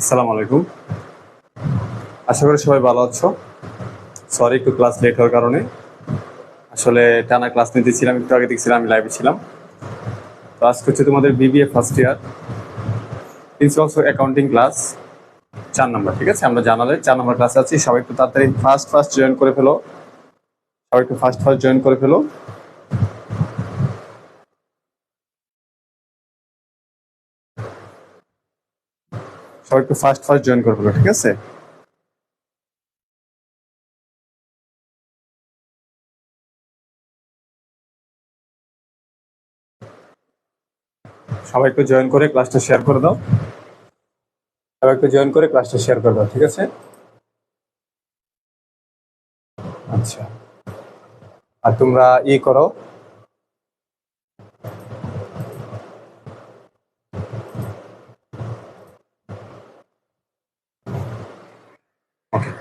আসসালামু আলাইকুম। আশা করি সবাই ভালো আছো। সরি একটু ক্লাস লেট হওয়ার কারণে। আসলে টানা ক্লাস নিতেছিলাম, একটু আগে দেখছিলাম আমি লাইভে ছিলাম। তো আজকে হচ্ছে তোমাদের BBA first year principles accounting class 4 নম্বর। ঠিক আছে, আমরা জানালে 4 নম্বর ক্লাসে আছি। সবাই একটু তাড়াতাড়ি ফার্স্ট জয়েন করে ফেলো। সবাই একটু ফার্স্ট জয়েন করে ফেলো। সবাই একটু ফার্স্ট জয়েন করে ফেলো, ঠিক আছে? সবাই একটু জয়েন করে ক্লাসটা শেয়ার করে দাও। সবাই একটু জয়েন করে ক্লাসটা শেয়ার করে দাও, ঠিক আছে? আচ্ছা, আর তোমরা করো। ওকে,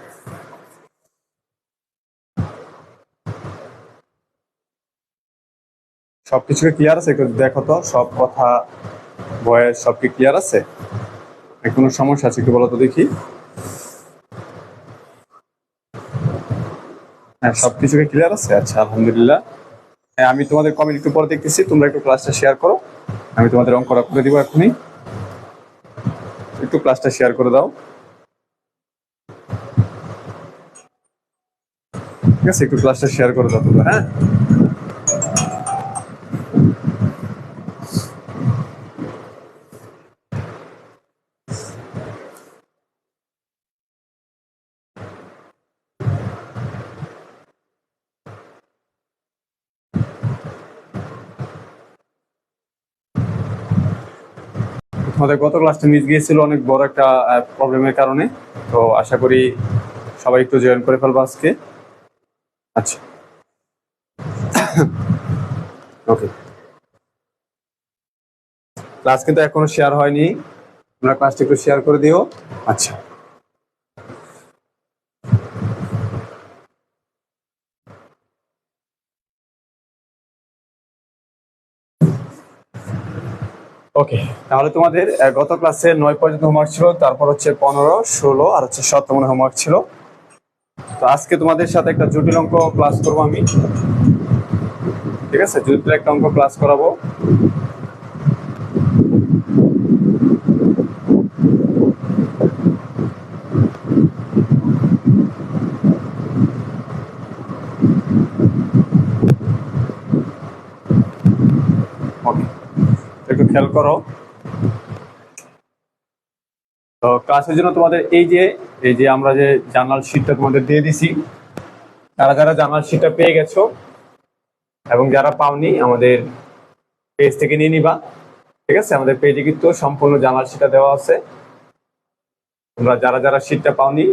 সবকিছু ক্লিয়ার আছে? একটু দেখো তো, সব কথা ভয়েস সব কি ক্লিয়ার আছে? কোনো সমস্যা আছে একটু বলো তো দেখি। হ্যাঁ, সবকিছু ক্লিয়ার আছে। আচ্ছা, আলহামদুলিল্লাহ। হ্যাঁ, আমি তোমাদের কমেন্ট একটু পরে দেখতেছি। তোমরা একটু ক্লাসটা শেয়ার করো। আমি তোমাদের অঙ্কটা করে দিব এখনই। একটু ক্লাসটা শেয়ার করে দাও, ঠিক আছে? একটু ক্লাসটা শেয়ার করে দাও তোমরা। হ্যাঁ, তোমাদের গত ক্লাসটা মিস গিয়েছিল অনেক বড় একটা প্রবলেমের কারণে। তো আশা করি সবাই একটু জয়েন করে ফেলবো আজকে। আচ্ছা, ওকে। ক্লাস কিন্তু এখনো শেয়ার হয়নি, তোমরা ক্লাসটা একটু শেয়ার করে দিও। আচ্ছা, ওকে। তাহলে তোমাদের গত ক্লাসে 9 পর্যন্ত হোমওয়ার্ক ছিল, তারপর হচ্ছে 15, 16 আর হচ্ছে 17 হোমওয়ার্ক ছিল। তো আজকে তোমাদের সাথে একটা জটিল অঙ্ক ক্লাস করবো আমি, ঠিক আছে? জটিল একটা অঙ্ক ক্লাস করাবো। ওকে, একটু খেয়াল করো। তো ক্লাসের জন্য তোমাদের এই যে আমরা যে জার্নাল শিটটা তোমাদের দিয়ে দিছি, যারা যারা জার্নাল শিটটা পেয়ে গেছো এবং যারা পাওনি আমাদের পেজ থেকে নিয়ে নিবা, ঠিক আছে? আমাদের পেজে কিন্তু সম্পূর্ণ জার্নাল শিটটা দেওয়া আছে। তোমরা যারা যারা শিটটা পাওনি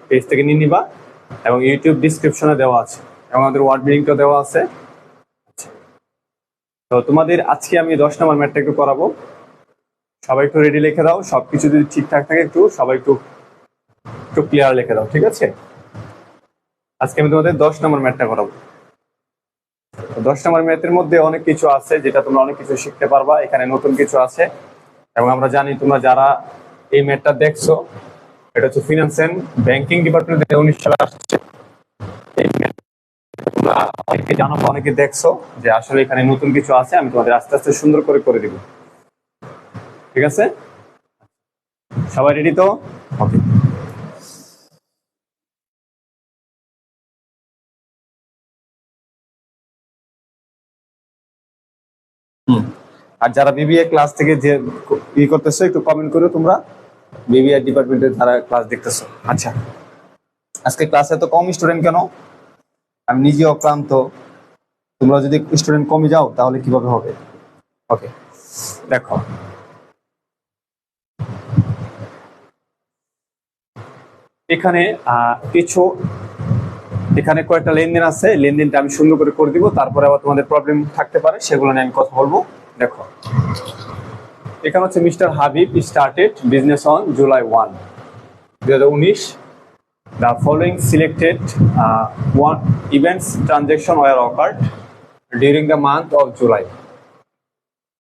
পেজ থেকে নিয়ে নিবা, এবং ইউটিউব ডিসক্রিপশনে দেওয়া আছে, এবং আমাদের ওয়ার্ড মিনিংটা দেওয়া আছে। তো তোমাদের আজকে আমি 10 নম্বর ম্যাথটা একটু করাবো। সবাই একটু রেডি লিখে দাও। সবকিছু যদি ঠিকঠাক থাকে একটু সবাই একটু একটু ক্লিয়ার লিখে দাও, ঠিক আছে? আজকে আমি তোমাদের 10 নম্বর ম্যাথটা করাবো। 10 নম্বর ম্যাথের মধ্যে অনেক কিছু আছে যেটা তোমরা অনেক কিছু শিখতে পারবা। এখানে নতুন কিছু আছে, এবং আমরা জানি তোমরা যারা এই ম্যাথটা দেখছো, এটা হচ্ছে ফিনান্স এন্ড ব্যাংকিং ডিপার্টমেন্টে 2019 সালে আসছে। এই ম্যাথ তোমরা অনেকে জানো বা অনেকে দেখছো যে আসলে এখানে নতুন কিছু আছে। আমি তোমাদের আস্তে আস্তে সুন্দর করে দিব, ঠিক আছে? সবাই রেডি তো? ওকে। আর যারা বিবিএ ক্লাস থেকে যে করতেছো একটু কমেন্ট করো তোমরা, বিবিএ ডিপার্টমেন্টে যারা ক্লাস দেখতেছো। আচ্ছা, আজকে ক্লাসে তো কম স্টুডেন্ট কেন? আমি নিজে অক্লান্ত। তোমরা যদি স্টুডেন্ট কমে যাও তাহলে কিভাবে হবে? ওকে, দেখো এখানে এখানে কয়েকটা লেনদেন আছে। লেনদেনটা আমি সুন্দর করে দিব, তারপরে আবার তোমাদের প্রবলেম থাকতে পারে, সেগুলো নিয়ে আমি কথা বলবো। দেখো, এখানে হচ্ছে mister Habib started business on July 1, 2019. The following selected one events transaction were occurred during the month of July.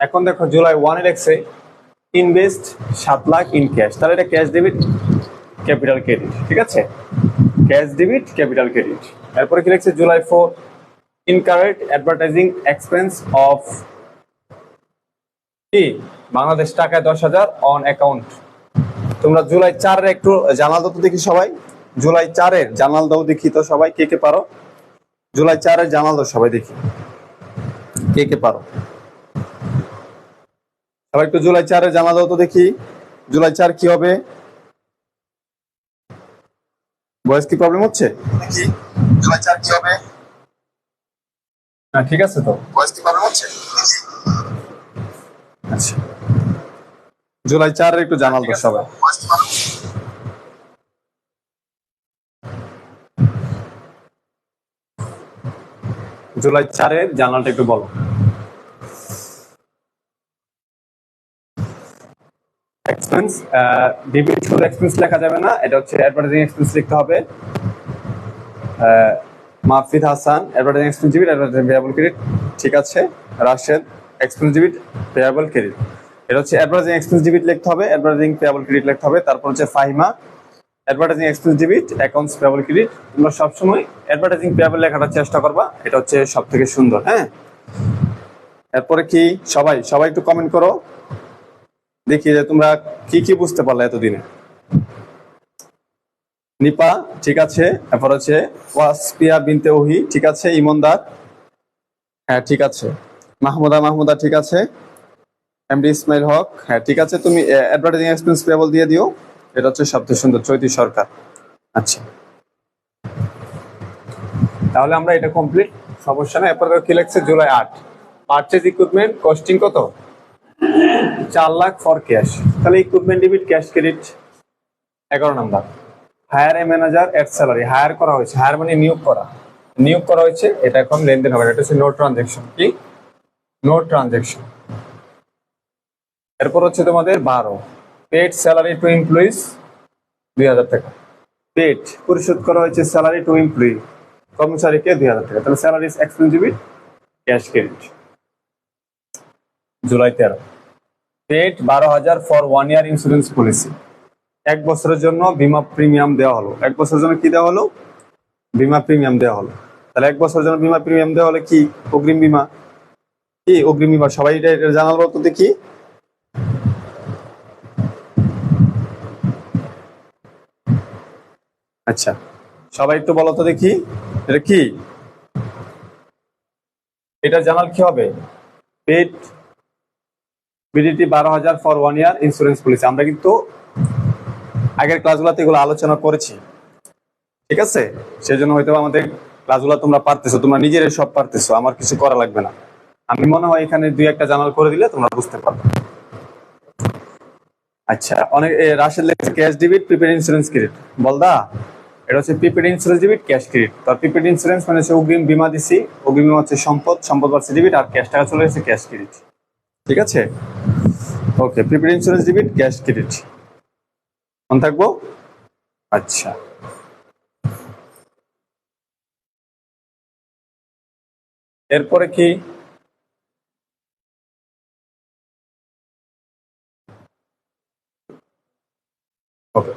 এখন দেখো জুলাই 1 লেখছে, ইনভেস্ট 7 লাখ ইন ক্যাশ, তাহলে এটা ক্যাশ ডেবিট ক্যাপিটাল ক্রেডিট, ঠিক আছে, ক্যাশ ডেবিট ক্যাপিটাল ক্রেডিট। এরপরে কি লিখছে জুলাই 4 ইনকারেড অ্যাডভার্টাইজিং এক্সপেন্স অফ কি বাংলাদেশ টাকায় 10,000 অন অ্যাকাউন্ট। তোমরা জুলাই 4 একটু জানাল দাও তো দেখি সবাই, জুলাই 4 জানাল দাও দেখি তো সবাই, কে কে পারো জুলাই 4 জানাল দাও সবাই দেখি, কে কে পারো সবাই একটু জুলাই 4 জানাল দাও তো দেখি, জুলাই 4 কি হবে? ভয়েস কি প্রবলেম হচ্ছে দেখি, জুলাই 4 কি হবে? হ্যাঁ ঠিক আছে, তো ভয়েস কি প্রবলেম হচ্ছে? আচ্ছা জুলাই 4 একটু জানাল দাও সবাই। জুলাই 4 জার্নালটা একটু বলো। এক্সপেন্স ডেবিট শুধু এক্সপেন্স লেখা যাবে না, এটা হচ্ছে অ্যাডভার্টাইজিং এক্সপেন্স লিখতে হবে। Mahfid Hasan advertising expense debit advertising payable credit, ঠিক আছে। Rashed expense debit payable credit, এটা হচ্ছে অ্যাডভার্টাইজিং এক্সপেন্স ডেবিট লিখতে হবে, অ্যাডভার্টাইজিং পেয়াবল ক্রেডিট লিখতে হবে। তারপর হচ্ছে Fahima advertising expense debit accounts payable credit. তোমরা সবসময় অ্যাডভার্টাইজিং পেয়াবল লেখাটার চেষ্টা করবা, এটা হচ্ছে সব থেকে সুন্দর। হ্যাঁ এরপরে কি সবাই সবাই একটু কমেন্ট করো দেখি যে তোমরা কি কি বুঝতে পারলে এতদিনে। নিপা ঠিক আছে, তারপর হচ্ছে ওয়াসপিয়া বিনতে ওহি ঠিক আছে, ইমনদার হ্যাঁ ঠিক আছে, মাহমুদা ঠিক আছে, এমডি ইসমাইল হক হ্যাঁ ঠিক আছে। তুমি অ্যাডভার্টাইজিং এক্সপেন্স পেয়াবল দিয়ে দিও, এটা হচ্ছে সবচেয়ে সুন্দর, চৈতি সরকার। আচ্ছা তাহলে আমরা এটা কমপ্লিট, সমস্যা না। এরপর কি লাগছে জুলাই 8 পারচেজ ইকুইপমেন্ট কস্টিং কত 4 লাখ ফর ক্যাশ, তাহলে equipment debit cash credit. 11 number hire a manager at salary, hire করা হয়েছে, হায়ার মানে নিয়োগ করা হয়েছে, এটা এখন লেনদেন হবে, এটা হচ্ছে নো ট্রানজাকশন, কি নো ট্রানজাকশন। এরপর হচ্ছে তোমাদের 12 পেড স্যালারি টু এমপ্লয়িজ 2000 টাকা, পেড পরিশোধ করা হয়েছে স্যালারি টু এমপ্লয়ি কর্মচারীকে 2000 টাকা, তাহলে salary expense debit cash credit. July 13 paid 12,000 for 1 year insurance policy, 1 বছরের জন্য বীমা প্রিমিয়াম দেওয়া হলো, 1 বছরের জন্য কি দেওয়া হলো বীমা প্রিমিয়াম দেওয়া হলো। তাহলে 1 বছরের জন্য বীমা প্রিমিয়াম দেওয়া হলে কি অগ্রিম বীমা, কি অগ্রিম বীমা, সবাই এটা জানালো তো দেখি। আচ্ছা সবাই একটু বলো তো দেখি এটা কি, এটা জানাল কি হবে paid BDT 12,000 for 1 year insurance policy. আমরা কিন্তু আগের ক্লাসগুলোতে এগুলো আলোচনা করেছি, ঠিক আছে, সেজন্য হয়তো আমাদের ক্লাসগুলো তোমরা পারতেছো, তোমরা নিজেরাই সব পারতেছো, আমার কিছু করা লাগবে না। আমি মনে হয় এখানে 2-1টা জানাল করে দিলে তোমরা বুঝতে পারবে। আচ্ছা অনেক রাশেদ লেখছে cash debit prepaid insurance credit, বলদা এটা হচ্ছে prepaid insurance debit cash credit. তার প্রিপেড ইন্স্যুরেন্স মানে হচ্ছে অগ্রিম বীমা দিছি, অগ্রিম বীমা হচ্ছে সম্পদ বাড়ছে ডেবিট, আর ক্যাশ টাকা চলে গেছে ক্যাশ ক্রেডিট, ঠিক আছে। Okay prepaid insurance debit cash credit মনে থাকবো। আচ্ছা এরপরে কি ওকে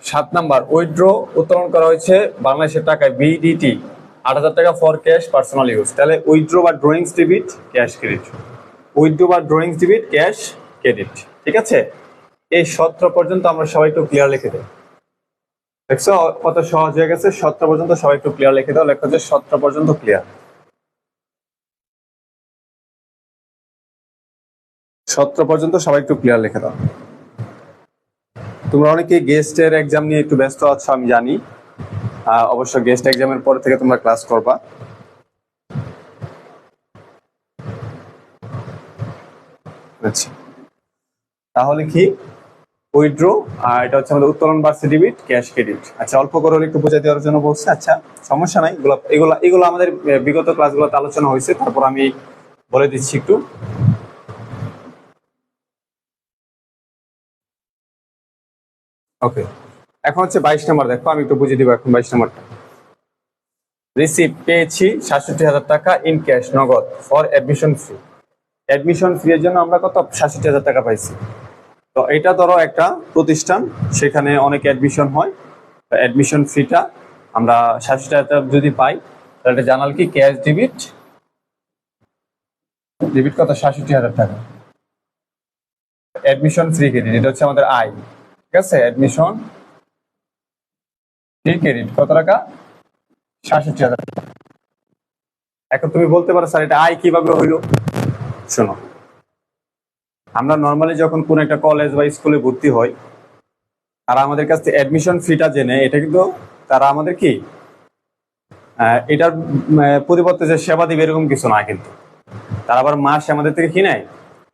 7 নাম্বার উইথড্র উত্তোলন করা হয়েছে বাংলাদেশের টাকায় বিডিটি 8,000 টাকা ফর ক্যাশ পার্সোনাল ইউজ, তাহলে উইথড্র বা drawings debit cash credit, withdraw বা ড্রয়িংস ডেবিট ক্যাশ ক্রেডিট, ঠিক আছে। এই 17 পর্যন্ত আমরা সবাই একটু ক্লিয়ার লিখে দেব, দেখছো কত সহজ হয়ে গেছে। 17 পর্যন্ত সবাই একটু ক্লিয়ার লিখে দাও, লেখা হচ্ছে 17 পর্যন্ত ক্লিয়ার, 17 পর্যন্ত সবাই একটু ক্লিয়ার লিখে দাও। তোমরা অনেকে গেস্টের এক্সাম নিয়ে একটু ব্যস্ত আছো আমি জানি, অবশ্য গেস্ট এক্সামের পর থেকে তোমরা ক্লাস করবা। আচ্ছা তাহলে কি উইথড্র আর এটা হচ্ছে আমাদের উত্তোলন বাড়ছে ডেবিট ক্যাশ ক্রেডিট। আচ্ছা অল্প করে একটু বোঝাই দেওয়ার জন্য বলছে, আচ্ছা সমস্যা নাই, এগুলো আমাদের বিগত ক্লাসগুলোতে আলোচনা হয়েছে, তারপর আমি বলে দিচ্ছি একটু। ওকে এখন হচ্ছে 22 নাম্বার, দেখো আমি একটু বুঝিয়ে দিব এখন 22 নাম্বারটা। রিসিভ পেয়েছি 67,000 টাকা ইন ক্যাশ নগদ ফর অ্যাডমিশন ফি, অ্যাডমিশন ফি এর জন্য আমরা কত 67,000 টাকা পাইছি। তো এটা ধরো একটা প্রতিষ্ঠান, সেখানে অনেক অ্যাডমিশন হয়। অ্যাডমিশন ফিটা আমরা 60 টাকা যদি পাই, তাহলে জানাল কি ক্যাশ ডেবিট, ডেবিট কত ৬৭,০০০ টাকা। অ্যাডমিশন ফ্রি ক্রেডিট, এটা হচ্ছে আমাদের আয়। ঠিক আছে, অ্যাডমিশন ফ্রি ক্রেডিট কত টাকা? ৬৭,০০০। এখন তুমি বলতে পারো স্যার এটা আয় কিভাবে হইলো? শোনো, আমরা নর্মালি যখন কোন একটা কলেজ বা স্কুলে ভর্তি হই, তারা আমাদের কাছ থেকে অ্যাডমিশন ফিটা জেনে, এটা কিন্তু তারা আমাদের কি এটার পরিবর্তে যে সেবা দিবে এরকম কিছু না, কিন্তু তারা আবার মাসে আমাদের থেকে কি নেয়?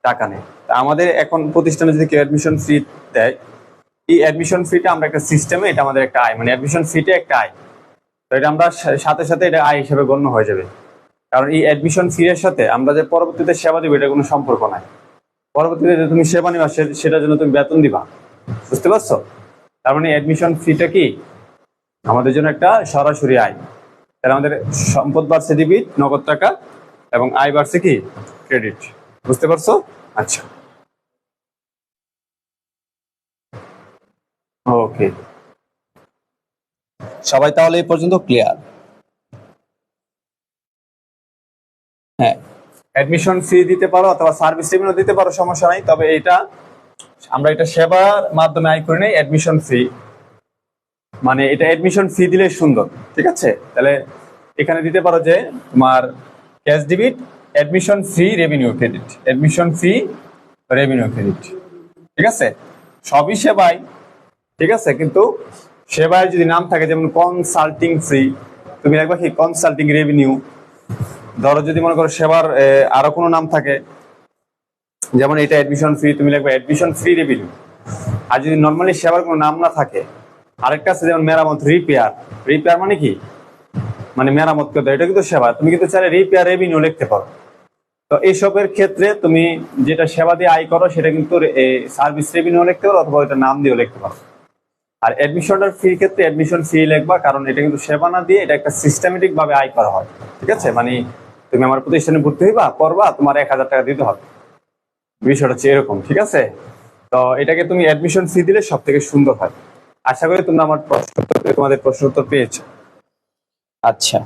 টাকা নেয়। তা আমাদের এখন প্রতিষ্ঠানে যদি কেউ অ্যাডমিশন ফি দেয়, এই অ্যাডমিশন ফিটা আমরা একটা সিস্টেমে, এটা আমাদের একটা আয়, মানে অ্যাডমিশন ফিটা একটা আয়। তো এটা আমরা সাথে সাথে এটা আয় হিসেবে গণ্য হয়ে যাবে, কারণ এই অ্যাডমিশন ফি এর সাথে আমরা যে পরবর্তীতে সেবা দিব এটা কোনো সম্পর্ক নাই। পরবর্তীতে যে তুমি সেবা নিবা সেটার জন্য তুমি বেতন দিবা, বুঝতে পারছো? তার মানে অ্যাডমিশন ফিটা কি আমাদের জন্য একটা সরাসরি আয়। তাহলে আমাদের সম্পদ বাড়ছে ডেবিট নগদ টাকা, এবং আয় বাড়ছে কি ক্রেডিট। বুঝতে পারছো? আচ্ছা, ওকে, সবাই তাহলে এই পর্যন্ত ক্লিয়ার? হ্যাঁ, অ্যাডমিশন ফি দিতে পারো অথবা সার্ভিস রেভিনিউ দিতে পারো, সমস্যা নাই। তবে এটা আমরা এটা সেবার মাধ্যমে আয় করি নাই, অ্যাডমিশন ফি, মানে এটা অ্যাডমিশন ফি দিলে সুন্দর। ঠিক আছে, তাহলে এখানে দিতে পারো যে তোমার ক্যাশ ডেবিট, অ্যাডমিশন ফি রেভিনিউ ক্রেডিট, অ্যাডমিশন ফি রেভিনিউ ক্রেডিট। ঠিক আছে, সবই সেবাই। ঠিক আছে, কিন্তু সেবায় যদি নাম থাকে, যেমন কনসাল্টিং ফি, তুমি একবার কি কনসাল্টিং রেভিনিউ। ধরো যদি মনে করো সেবার আরো কোনো নাম থাকে, যেমন এটা অ্যাডমিশন ফি, তুমি লিখবে অ্যাডমিশন ফি রেভিনিউ। আর যদি নর্মালি সেবার কোনো নাম না থাকে, আরেকটা আছে যেমন মেরামত রিপেয়ার। রিপেয়ার মানে কি? মানে মেরামত করতে, এটা কিন্তু সেবা। তুমি কিন্তু চাইলে রিপেয়ার রেভিনিউ লিখতে পারো। তো এইসবের ক্ষেত্রে তুমি যেটা সেবা দিয়ে আয় করো সেটা কিন্তু সার্ভিস রেভিনিউ লিখতে পারো, অথবা এটা নাম দিয়েও লিখতে পারো। আর অ্যাডমিশনের ফির ক্ষেত্রে অ্যাডমিশন ফি লিখবা, কারণ এটা কিন্তু সেবা না দিয়ে এটা একটা সিস্টেমেটিক ভাবে আয় করা হয়। ঠিক আছে, মানে তুমি আমার প্রতিষ্ঠানে ভর্তি হইবা, করবা, তোমার ১,০০০ টাকা দিতে হবে, বিষয়টা হচ্ছে এরকম। ঠিক আছে, তো এটাকে তুমি অ্যাডমিশন ফি দিলে সব থেকে সুন্দর হয়। আশা করি তোমরা আমার তোমাদের প্রশ্ন উত্তর পেয়েছো। আচ্ছা,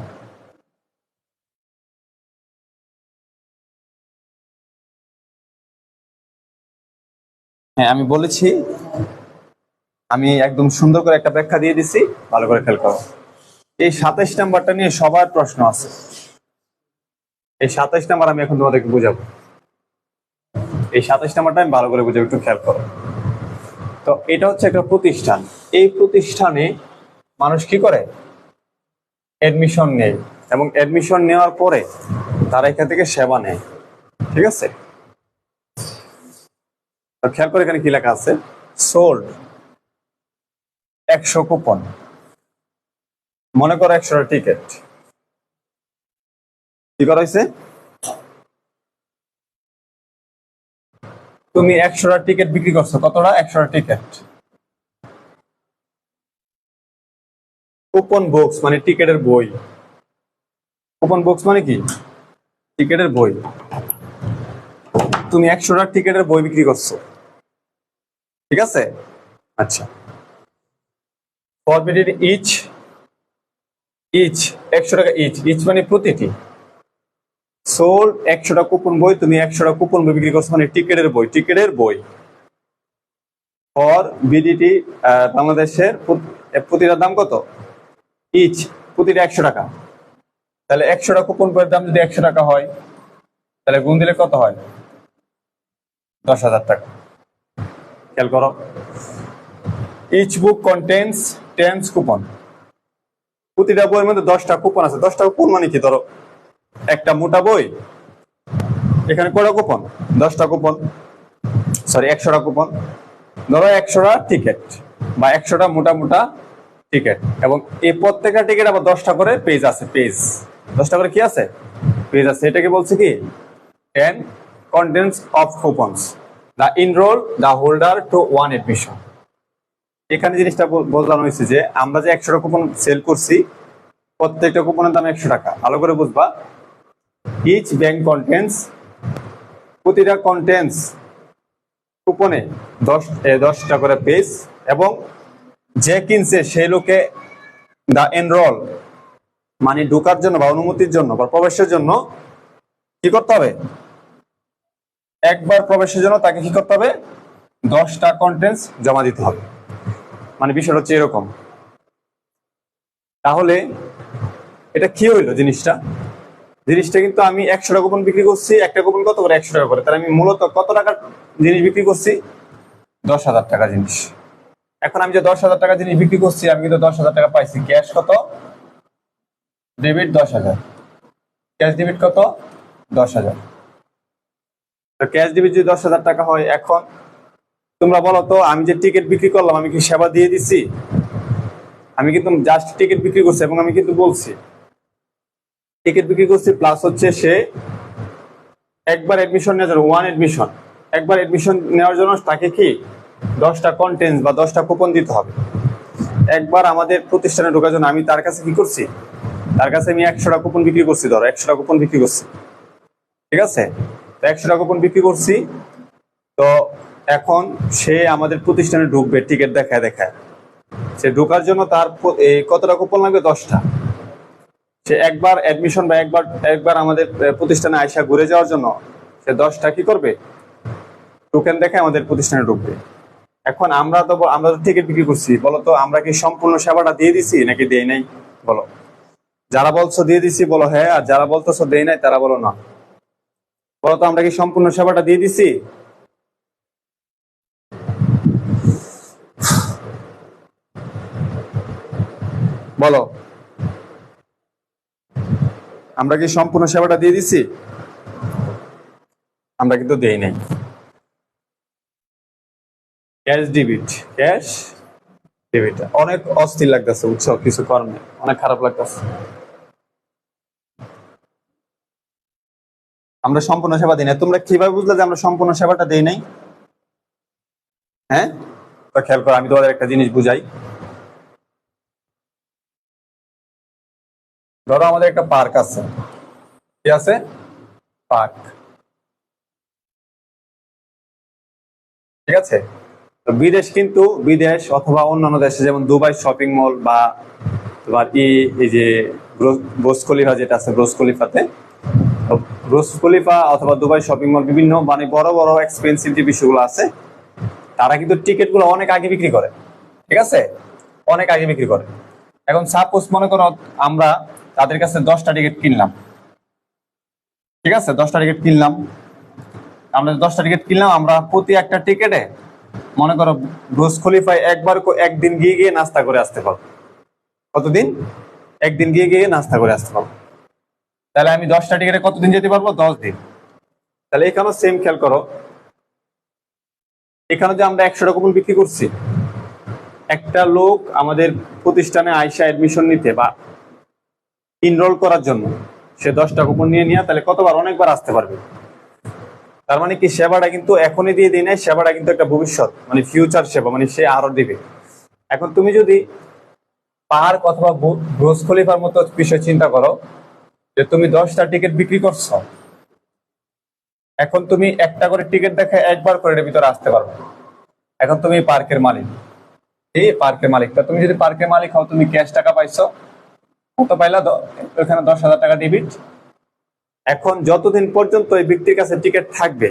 হ্যাঁ আমি বলেছি, আমি একদম সুন্দর করে একটা ব্যাখ্যা দিয়ে দিছি, ভালো করে খেয়াল করো। এই ২৭ নাম্বারটা নিয়ে সবার প্রশ্ন আছে। এই ২৭ নাম্বার আমি এখন তোমাদেরকে বুঝাবো। এই ২৭ নাম্বারটা আমি ভালো করে বুঝাবো, একটু খেয়াল করো। তো এটা হচ্ছে একটা প্রতিষ্ঠান, এই প্রতিষ্ঠানে মানুষ কি করে? অ্যাডমিশন নেয়, এবং অ্যাডমিশন নেওয়ার পরে তারা এখান থেকে সেবা নেয়। ঠিক আছে, তো খেয়াল করে এখানে কি লেখা আছে? Sold ১০০ coupon. মনে করো ১০০টা টিকিট কি করা হয়েছে? তুমি ১০০টা টিকিট বিক্রি করছো। কতটা? ১০০টা টিকিট। কুপন বক্স মানে টিকিটের বই। কুপন বক্স মানে কি? টিকিটের বই। তুমি ১০০টা টিকিটের বই বিক্রি করছো। ঠিক আছে, আচ্ছা। ফরবিটেড ইচ, ইচ ১০০ টাকা, ইচ, ইচ মানে প্রতিটি। সোল্ড ১০০টা কুপন বই, তুমি ১০০টা কুপন বই বিক্রি করছো, মানে টিকিটের বই, টিকিটের বই। ফর বিডিটি বাংলাদেশের প্রতিটার দাম কত? ইচ, প্রতিটা ১০০ টাকা। তাহলে ১০০টা কুপন বইয়ের দাম যদি ১০০ টাকা হয়, তাহলে গুণ দিলে কত হয়? ১০,০০০ টাকা। খেয়াল করো, ইচ বুক কন্টেন্স 10 কুপন। প্রতিটা বইয়ের মধ্যে 10টা কুপন আছে। 10টা কুপন মানে কি? ধরো একটা মোটা বই, এখানে কয়টা কুপন? 10টা কুপন, সরি ১০০টা কুপন। ধরো ১০০টা টিকিট বা ১০০টা মোটা মোটা টিকিট, এবং এই প্রত্যেকটা টিকিট আবার 10টা করে পেজ আছে। পেজ 10টা করে কি আছে? পেজ আছে। এটাকে বলছে কি? 10 contents of coupons the enroll the holder to one admission। এখানে জিনিসটা বোঝানো হয়েছে যে আমরা যে ১০০টা কুপন সেল করছি, প্রত্যেকটা কুপনের দাম ১০০ টাকা। ভালো করে বুঝবা, ইচ ব্যাংক কন্টেন্টস, প্রতিটা কন্টেন্টস কুপনে 10টা করে পেজ, এবং যে কিনছে সেই লোকে দা এনরোল মানে ঢোকার জন্য বা অনুমতির জন্য বা প্রবেশের জন্য কি করতে হবে, একবার প্রবেশের জন্য তাকে কি করতে হবে, 10টা কন্টেন্টস জমা দিতে হবে। মানে বিষয়টা হচ্ছে এরকম। তাহলে এটা কি হইলো জিনিসটা কিন্তু আমি 100টা কুপন বিক্রি করছি, একটা কুপন কত করে, 100 টাকা করে। তাহলে আমি মূলত কত টাকার জিনিস বিক্রি করছি, 10,000 টাকা জিনিস। এখন আমি যে 10,000 টাকা জিনিস বিক্রি করছি, আমি কিন্তু 10,000 টাকা পাইছি। ক্যাশ কত, ডেবিট 10,000, ক্যাশ ডেবিট কত, 10,000। তো ক্যাশ ডেবিট যদি 10,000 টাকা হয়, এখন তোমরা বলো তো, আমি যে টিকিট বিক্রি করলাম, আমি কি সেবা দিয়ে দিছি? আমি কিন্তু জাস্ট টিকিট বিক্রি করছি, এবং আমি কিন্তু বলছি টিকিট বিক্রি করছি, প্লাস হচ্ছে সে একবার এডমিশন নেওয়ার জন্য, একবার এডমিশন নেওয়ার জন্য তাকে কি 10টা কন্টেন্টস বা 10টা কুপন দিতে হবে। একবার আমাদের প্রতিষ্ঠানে ঢোকার জন্য আমি তার কাছে কি করছি, তার কাছে আমি 100টা কুপন বিক্রি করছি, ধরো 100টা কুপন বিক্রি করছি, ঠিক আছে? তো 100টা কুপন বিক্রি করছি। তো এখন সে আমাদের প্রতিষ্ঠানে ঢুকবে টিকিট দেখায় সে ঢোকার জন্য তার কতটা কুপন লাগবে, 10টা। সে একবার অ্যাডমিশন বা একবার আমাদের প্রতিষ্ঠানে আয়সা ঘুরে যাওয়ার জন্য সে 10টা কি করবে, টোকেন দেখে আমাদের প্রতিষ্ঠানে ঢুকবে। এখন আমরা তো টিকিট বিক্রি করছি, বলো তো আমরা কি সম্পূর্ণ সেবাটা দিয়ে দিছি নাকি দেই নাই? বলো। যারা বলছো দিয়ে দিছি বলো হ্যাঁ, আর যারা বলতেছো দেই নাই তারা বলো না। বলো তো আমরা কি সম্পূর্ণ সেবাটা দিয়ে দিছি? বলো, আমরা কি সম্পূর্ণ সেবাটা দিয়ে দিছি? আমরা কিন্তু দেই নাই। ক্যাশ ডেবিট অনেক অস্থির লাগতেছে, বুঝছো? কিছু করার নেই, অনেক খারাপ লাগতেছে। আমরা সম্পূর্ণ সেবা দিই না। তোমরা কিভাবে বুঝলে যে আমরা সম্পূর্ণ সেবাটা দেই নাই? হ্যাঁ, তো খেয়াল করো, আমি তোমাদের একটা জিনিস বুঝাই। ধরো আমাদের একটা পার্ক আছে, কি আছে, পার্ক, ঠিক আছে? তো বিদেশ অথবা অন্যান্য দেশে, যেমন দুবাই শপিং মল বা তোমার এই যে ব্রুজ খলিফা যেটা আছে, ব্রুজ খলিফা অথবা দুবাই শপিং মল, বিভিন্ন মানে বড় বড় এক্সপেন্সিভ যে বিষয়গুলো আছে, তারা কিন্তু টিকিট গুলো অনেক আগে বিক্রি করে, ঠিক আছে? অনেক আগে বিক্রি করে। এখন সাপোজ মনে করো আমরা তাদের কাছে 10টা টিকিট কিনলাম, ঠিক আছে? 10টা টিকিট কিনলাম, আমরা প্রতি একটা টিকিটে মনে করো ব্রুজ খলিফায় একদিন গিয়ে নাস্তা করে আসতে পারবো। কতদিন? একদিন গিয়ে নাস্তা করে আসতে পারবো। তাহলে আমি 10টা টিকিটে কতদিন যেতে পারবো? 10 দিন। তাহলে এখানেও সেম, খেয়াল করো, এখানে যে আমরা 100টা কুপন বিক্রি করছি, একটা লোক আমাদের প্রতিষ্ঠানে আইসা এডমিশন নিতে বা ইনরোল করার জন্য সে 10টা কুপন নিয়ে তাহলে কতবার, অনেকবার আসতে পারবে। তার মানে কি, সেবাটা কিন্তু এখনই দিয়ে দিই নাই, সেবাটা কিন্তু একটা ভবিষ্যৎ মানে ফিউচার সেবা, মানে সে আরো দিবে। এখন তুমি যদি পার্ক অথবা ব্রুজ খলিফার মতো বিষয় চিন্তা করো, যে তুমি 10টা টিকিট বিক্রি করছো, এখন তুমি একটা করে টিকিট দেখে একবার করে এর ভিতরে আসতে পারবে। এখন তুমি পার্কের মালিক, তা তুমি যদি পার্কের মালিক হও, তুমি ক্যাশ টাকা পাইছো, কত পাইলা, ওখানে 10,000 টাকা ডেবিট। এখন যতদিন পর্যন্ত এই ব্যক্তির কাছে টিকিট থাকবে,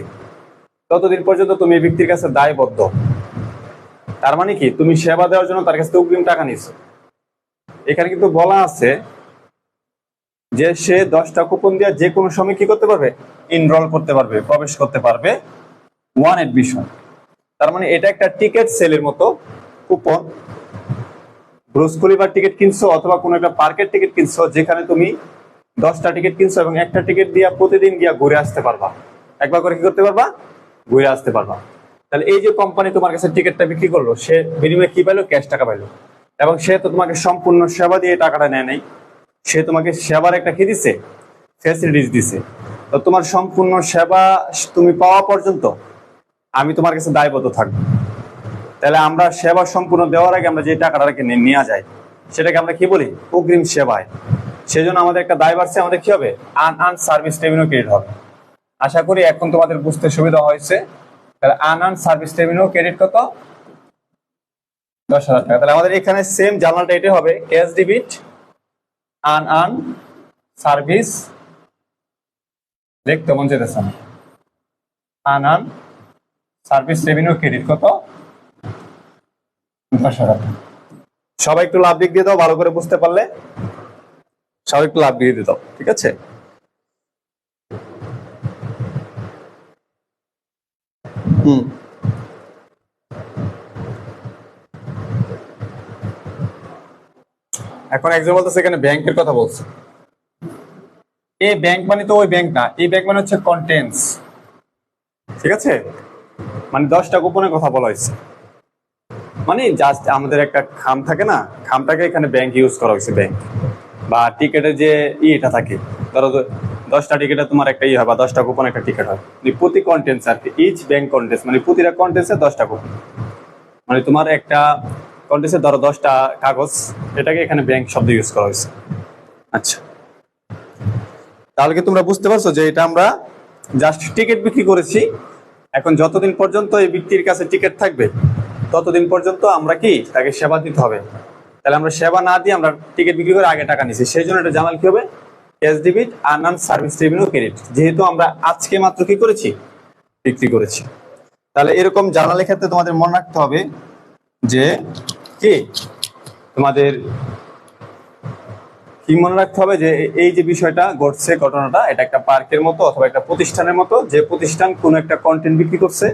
ততদিন পর্যন্ত তুমি এই ব্যক্তির কাছে দায়বদ্ধ। তার মানে কি, তুমি সেবা দেওয়ার জন্য তার কাছে অগ্রিম টাকা নিছো। এখানে কিন্তু বলা আছে যে সে 10টা কুপন দিয়ে যে কোনো সময় কি করতে পারবে, ইনরোল করতে পারবে, প্রবেশ করতে পারবে ওয়ান এডমিশন। তার মানে এটা একটা টিকিট সেলের মতো কুপন। ব্রুজ খলিফার টিকিট কিনছো অথবা কোনো একটা পার্কের টিকিট কিনছো, যেখানে তুমি 10টা টিকিট কিনছো এবং একটা টিকিট দিয়ে প্রতিদিন গিয়া ঘুরে আসতে পারবা, একবার করে কি করতে পারবা, ঘুরে আসতে পারবা। তাহলে এই যে কোম্পানি তোমার কাছে টিকিটটা বিক্রি করলো, সে বিনিময়ে কি পাইলো, ক্যাশ টাকা পাইলো। এবং সে তো তোমাকে সম্পূর্ণ সেবা দিয়ে টাকাটা নেয় নাই, সে তোমাকে সেবার একটা কি দিছে, ফ্যাসিলিটিস দিছে। তো তোমার সম্পূর্ণ সেবা তুমি পাওয়া পর্যন্ত আমি তোমার কাছে দায়বদ্ধ থাকবো। তাহলে আমরা সেবা সম্পূর্ণ দেওয়ার আগে আমরা যে টাকাটাকে নেওয়া যায়, সেটাকে আমরা কি বলি, অগ্রিম সেবায়। সেজন্য আমাদের একটা দায় বাড়ছে, আমাদের কি হবে, আন সার্ভিস রেভিনিউ ক্রেডিট হবে। আশা করি এখন তোমাদের বুঝতে সুবিধা হয়েছে। তাহলে আনআর্ন সার্ভিস রেভিনিউ ক্রেডিট কত? 10,000 টাকা। তাহলে আমাদের এখানে সেম জার্নালটা এটা হবে ক্যাশ ডেবিট আনআর্ন সার্ভিস, লিখতে মন যেতেছে না, আনআর্ন সার্ভিস রেভিনিউ ক্রেডিট কত? 10,000 টাকা। সবাই একটু লাভ দিক দিয়ে দাও, ভালো করে বুঝতে পারলে সবাই একটু লাভ দিয়ে দাও, ঠিক আছে? এখন একজন বলতেছে এখানে ব্যাংকের কথা বলছে। এই ব্যাংক মানে তো ওই ব্যাংক না, এই ব্যাংক মানে হচ্ছে কন্টেন্টস, ঠিক আছে? মানে 10টা গোপনের কথা বলা হয়েছে, মানে জাস্ট আমাদের একটা খাম থাকে না, খামটাকে এখানে ব্যাংক ইউজ করা হয়েছে। ব্যাংক বা টিকেটের যে এটা থাকে, ধরো 10টা টিকেটে তোমার একটা হয় বা 10টা কুপন একটা টিকিট হয়, প্রতি কন্টেন্টস আর কি, ইচ ব্যাংক কন্টেন্টস মানে প্রতিটা কন্টেন্টসে 10টা কুপন, মানে তোমার একটা কন্টেন্টসে ধরো 10টা কাগজ, এটাকে এখানে ব্যাংক শব্দ ইউজ করা হয়েছে। আচ্ছা, তাহলে কি তোমরা বুঝতে পারছো যে এটা আমরা জাস্ট টিকিট বিক্রি করেছি। এখন যতদিন পর্যন্ত এই ব্যক্তির কাছে টিকিট থাকবে ততদিন পর্যন্ত আমরা কি তাকে সেবা দিতে হবে। তাহলে আমরা সেবা না দিয়ে আমরা টিকিট বিক্রি করে আগে টাকা নিছি, সেই জন্য এটা জানাল কি হবে? Cash debit unearned service revenue credit, যেহেতু আমরা আজকে মাত্র কি করেছি? বিক্রি করেছি। তাহলে এরকম জার্নালের ক্ষেত্রে তোমাদের মনে রাখতে হবে যে কি তোমাদের কি মনে রাখতে হবে যে এই যে বিষয়টা ঘটছে, ঘটনাটা এটা একটা পার্কের মতো অথবা একটা প্রতিষ্ঠানের মতো, যে প্রতিষ্ঠান কোনো একটা কন্টেন্ট বিক্রি করছে।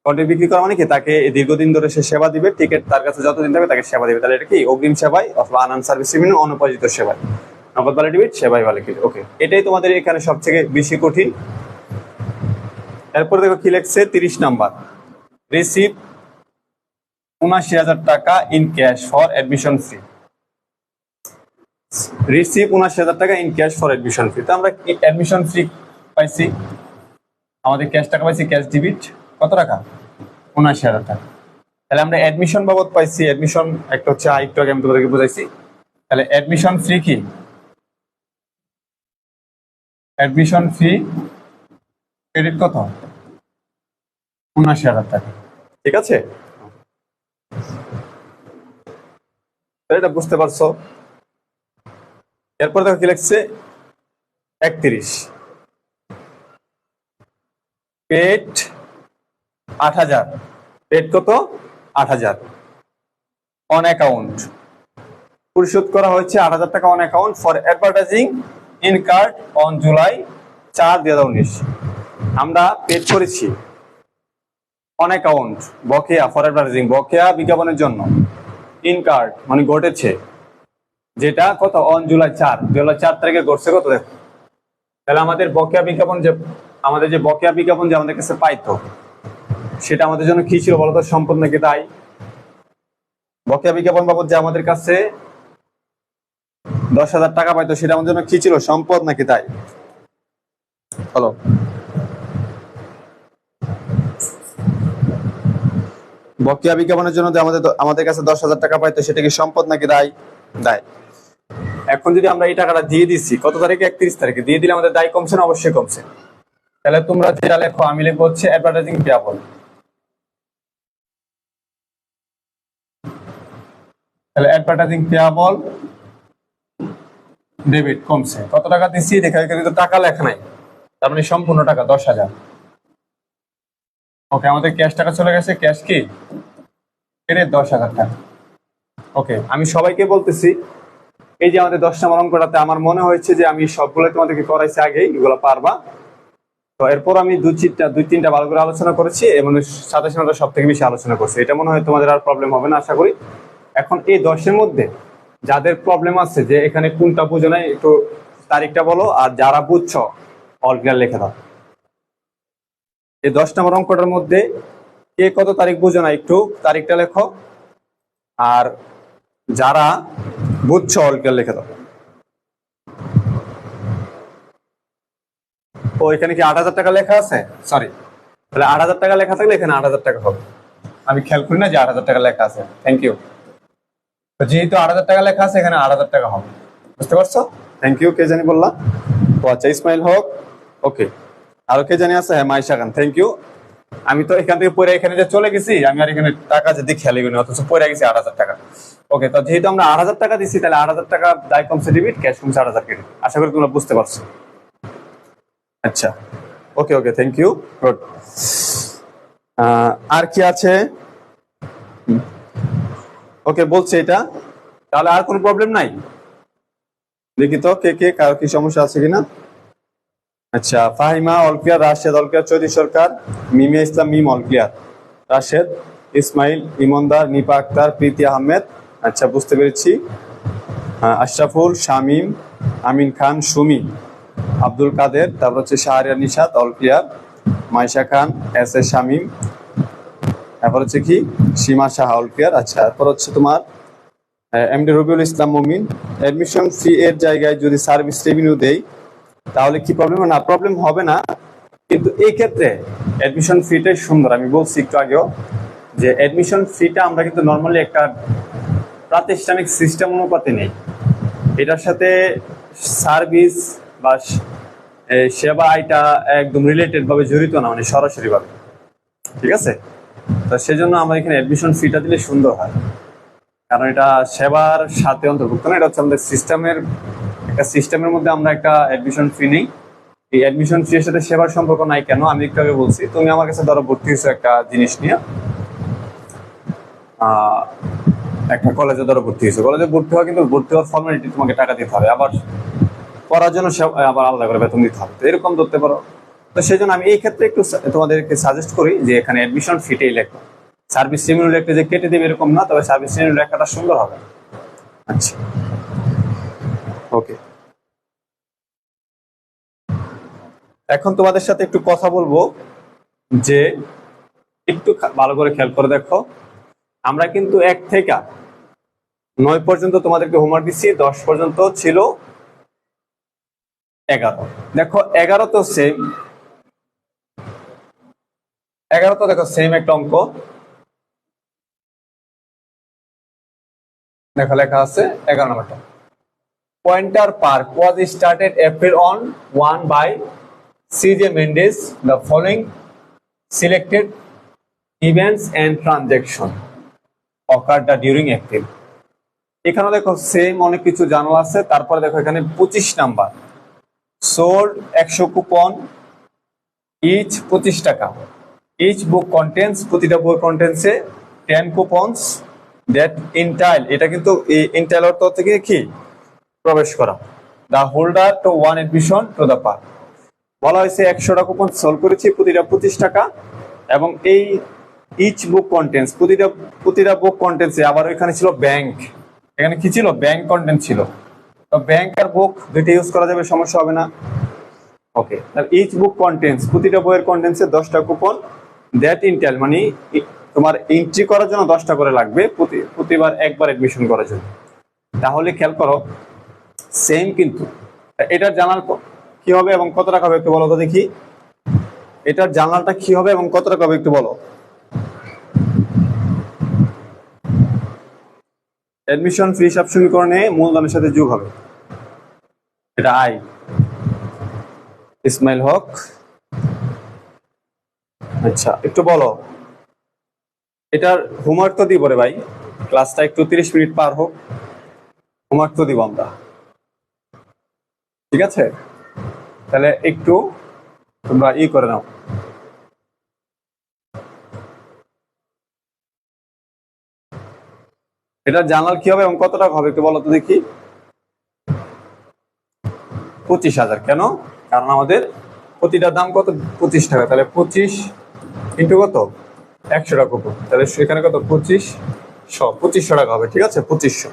কন্টেন্ট বিক্রি করা মানে কি তাকে দীর্ঘদিন ধরে সে সেবা দিবে, টিকিট তার কাছে যতদিন থাকবে তাকে সেবা দিবে। তাহলে এটা কি অগ্রিম সেবায় অথবা আনআর্ন সার্ভিস রেভিনিউ অনুপার্জিত সেবায়, নগদ বালা ডেবিট সেবাই বালা ক্রেডিট। ওকে, এটাই তোমাদের এখানে সবথেকে বেশি কঠিন। এরপর দেখো কি লিখছে 30 নাম্বার, রিসিভ ৭৯,০০০ টাকা in cash for admission fee. Receive ৭৯,০০০ টাকা ইন ক্যাশ ফর অ্যাডমিশন ফি। তো আমরা অ্যাডমিশন ফি পাইছি, আমাদের ক্যাশ টাকা পাইছি, ক্যাশ ডেবিট কত টাকা? ৭৯,০০০ টাকা। তাহলে আমরা অ্যাডমিশন বাবদ পাইছি, অ্যাডমিশন একটা হচ্ছে আরেকটু আগে আমি তোমাদেরকে বুঝাইছি। তাহলে অ্যাডমিশন ফি কি? অ্যাডমিশন ফি ক্রেডিট কত? ৭৯,০০০ টাকা, ঠিক আছে? এটা বুঝতে পারছো? এরপর দেখো কি লিখছে ৩১, পেড ৮,০০০, পেড কত? ৮,০০০ অন অ্যাকাউন্ট, পরিশোধ করা হয়েছে ৮,০০০ টাকা on account for advertising in card on July ৪, ২০১৯। আমরা পেড করেছি অন অ্যাকাউন্ট বকেয়া ফর অ্যাডভার্টাইজিং, বকেয়া বিজ্ঞাপনের জন্য, ইন কার্ড মানে ঘটেছে, যেটা কত? অন জুলাই ৪, ২০০৪ তারিখে ঘটছে। কত দেখো, তাহলে আমাদের বকেয়া বিজ্ঞাপন যে আমাদের যে বকেয়া বিজ্ঞাপন যে আমাদের কাছে পাইতো সেটা আমাদের জন্য কি ছিল বলতো? সম্পদ নাকি দায়? বকেয়া বিজ্ঞাপন বাবদ যে আমাদের কাছে ১০,০০০ টাকা পাইতো সেটা আমাদের জন্য কি ছিল? সম্পদ নাকি দায়? বলো। বকেয়া বিজ্ঞাপনের জন্য যে আমাদের কাছে ১০,০০০ টাকা পাইতো সেটা কি সম্পদ নাকি দায়? দায়। এখন যদি আমরা এই টাকাটা দিয়ে দিচ্ছি কত তারিখে? ৩১ তারিখে দিয়ে দিলে আমাদের দায় কমছে না? অবশ্যই কমছে। তাহলে তোমরা যেটা লেখো, আমি লিখবো হচ্ছে অ্যাডভার্টাইজিং পেয়াবল। তাহলে অ্যাডভার্টাইজিং পেয়াবল ডেবিট কমছে। কত টাকা দিচ্ছি? দেখা কিন্তু টাকা লেখা নাই, তার মানে সম্পূর্ণ টাকা ১০,০০০। ওকে, আমাদের ক্যাশ টাকা চলে গেছে, ক্যাশ কি? ১০,০০০ টাকা। ওকে, আমি সবাইকে বলতেছি এই যে আমাদের ১০ নম্বর অঙ্কটাতে আমার মনে হয়েছে যে আমি সবগুলো তোমাদেরকে করাইছি আগেই, এগুলো পারবা। তো এরপর আমি দুই তিনটা ভালো করে আলোচনা করেছি এবং সাথে সাথে সব থেকে বেশি আলোচনা করছি। এটা মনে হয় তোমাদের আর প্রবলেম হবে না আশা করি। এখন এই 10-এর মধ্যে যাদের প্রবলেম আছে যে এখানে কোনটা বুঝো নাই, একটু তারিখটা বলো, আর যারা বুঝছো অল ক্লিয়ার লিখে দাও। এই 10 নম্বর অঙ্কটার মধ্যে কে কত তারিখ বুঝো না একটু তারিখটা লেখো, আর যারা বুঝছো অল ক্লিয়ার লিখে দাও। ও এখানে কি ৮,০০০ টাকা লেখা আছে? সরি, তাহলে ৮,০০০ টাকা লেখা থাকলে এখানে ৮,০০০ টাকা হবে। আমি খেয়াল করি না যে ৮,০০০ টাকা লেখা আছে। Thank you. তো যেহেতু ৮,০০০ টাকা লেখা আছে এখানে ৮,০০০ টাকা হবে, বুঝতে পারছো? Thank you. কে জানি বললাম? ও আচ্ছা, ইসমাইল হক। ওকে, আরো কে জানি আছে? হ্যাঁ, মাইশা খান। Thank you. আমি তো এখান থেকে পরে এখানে যে চলে গেছি, আমি আর এখানে টাকা যদি খেয়ালি করি, অথচ পরে গেছি 8,000 টাকা। ওকে, তো যেহেতু আমরা 8,000 টাকা দিচ্ছি, তাহলে 8,000 টাকা দায় কমছে ডেবিট, ক্যাশ কমছে 8,000 ক্রেডিট। আশা করি তোমরা বুঝতে পারছো। আচ্ছা, ওকে ওকে, থ্যাংক ইউ, গুড। আর কি আছে? ওকে, বলছে এটা, তাহলে আর কোনো প্রবলেম নাই? দেখি তো কে কে, কারো কি সমস্যা আছে কিনা। আচ্ছা, Fahima all clear, Rashed all clear, Chowdhury Sarkar, Mimiya Islam Mim all clear, Rashed, Ismail, ইমনদার, নিপা আক্তার, প্রীতি আহমেদ। আচ্ছা, বুঝতে পেরেছি। আশরাফুল, শামীম, আমিন খান, সুমি, আব্দুল কাদের, তারপর হচ্ছে Shahriar Nishat all clear, Maisha Khan, S A Shamim, তারপর হচ্ছে কি সীমা শাহ অল ক্লিয়ার। আচ্ছা, তারপর হচ্ছে তোমার এমডি রবিউল ইসলাম মুমিন। অ্যাডমিশন ফি এর জায়গায় যদি সার্ভিস রেভিনিউ দেই তাহলে কি প্রবলেম? না, প্রবলেম হবে না, কিন্তু এই ক্ষেত্রে অ্যাডমিশন ফিটাই সুন্দর। আমি বলছি একটু আগেও যে অ্যাডমিশন ফিটা আমরা কিন্তু নর্মালি একটা প্রাতিষ্ঠানিক সিস্টেম অনুপাতে নেই, এটার সাথে সার্ভিস বা সেবা এটা একদম রিলেটেড ভাবে জড়িত না, মানে সরাসরি ভাবে। ঠিক আছে, তো সেজন্য আমরা এখানে অ্যাডমিশন ফিটা দিলে সুন্দর হয়, কারণ এটা সেবার সাথে অন্তর্ভুক্ত না, এটা হচ্ছে আমাদের সিস্টেমের একটা সিস্টেমের মধ্যে আমরা একটা অ্যাডমিশন ফি নেই। এই অ্যাডমিশন ফি এর সাথে সেবার সম্পর্ক নাই কেন? আমি একটু আগে বলছি, তুমি আমার কাছে ধরো ভর্তি হয়েছো একটা জিনিস নিয়ে, একটা কলেজে ধরো ভর্তি হয়েছে, কলেজে ভর্তি হওয়া কিন্তু ভর্তি হওয়ার ফর্মালিটি তোমাকে টাকা দিতে হবে, আবার পড়ার জন্য আবার আলাদা করে বেতন দিতে হবে, তো এরকম ধরতে পারো। তো সেই জন্য আমি এই ক্ষেত্রে একটু তোমাদেরকে সাজেস্ট করি যে এখানে অ্যাডমিশন ফিটেই লেখো, সার্ভিস রেভিনিউ লিখতে যে কেটে দেবে এরকম না, তবে সার্ভিস রেভিনিউ লেখাটা সুন্দর হবে। আচ্ছা, ওকে। এখন তোমাদের সাথে একটু কথা বলবো যে একটু ভালো করে খেয়াল করে দেখো, আমরা কিন্তু 1 থেকে 9 পর্যন্ত তোমাদেরকে হোমওয়ার্ক দিচ্ছি, 10 পর্যন্ত ছিল 11। দেখো 11 তো সেম, 11 তো দেখো সেম একটা অঙ্ক, দেখো লেখা আছে 11 নম্বরটা, Pointer Park was started April on 1 by C J Mendes, the following selected events and transaction occurred during April. এখানে দেখো সেম অনেক কিছু জানালা আছে, তারপরে দেখো এখানে 25 নাম্বার, সোল্ড 100 কুপন, ইচ 25 টাকা, ইচ বুক কন্টেন্টস, প্রতিটা বই কন্টেন্টসে 10 কুপনস দ্যাট ইন্টাইল, এটা কিন্তু এই ইন্টাইল অর্থ থেকে কি প্রবেশ করা, the holder to one admission to the park. বলা হয়েছে 100টা কুপন সোল্ড করেছি, প্রতিটা 25 টাকা, এবং এই ইচ বুক কন্টেন্টস, প্রতিটা বুক কন্টেন্টসে আবার এখানে ছিল ব্যাংক, এখানে কি ছিল? ব্যাংক কন্টেন্ট ছিল, তো ব্যাংক আর বুক দুইটা ইউজ করা যাবে, সমস্যা হবে না। ওকে, তাহলে ইচ বুক কন্টেন্টস, প্রতিটা বইয়ের কন্টেন্টসে 10টা কুপন, দ্যাট ইন্টেল মানে তোমার এন্ট্রি করার জন্য 10টা করে লাগবে, প্রতিবার একবার এডমিশন করার জন্য। তাহলে খেয়াল করো সেম, কিন্তু এটার জানাল কি হবে এবং কত টাকা হবে একটু বলো তো দেখি, এটার জানালটা কি হবে এবং কত টাকা হবে একটু বলো। অ্যাডমিশন ফি হিসাব সমীকরণে মূলধনের সাথে যোগ হবে, এটা আই। ইসমাইল হক, আচ্ছা একটু বলো, এটার হোমওয়ার্ক তো দিব রে ভাই, ক্লাসটা একটু 30 মিনিট পার হোক, হোমওয়ার্ক তো দিব আমরা, ঠিক আছে? তাহলে একটু তোমরা করে নাও। এটার জানাল কি হবে এবং কত টাকা হবে একটু বলো তো দেখি। 25,000। কেন? কারণ আমাদের প্রতিটার দাম কত? 25 টাকা, তাহলে 25 ইন্টু কত? 100 টাকা উপর, তাহলে সেখানে কত? 2500 টাকা হবে, ঠিক আছে? 2500।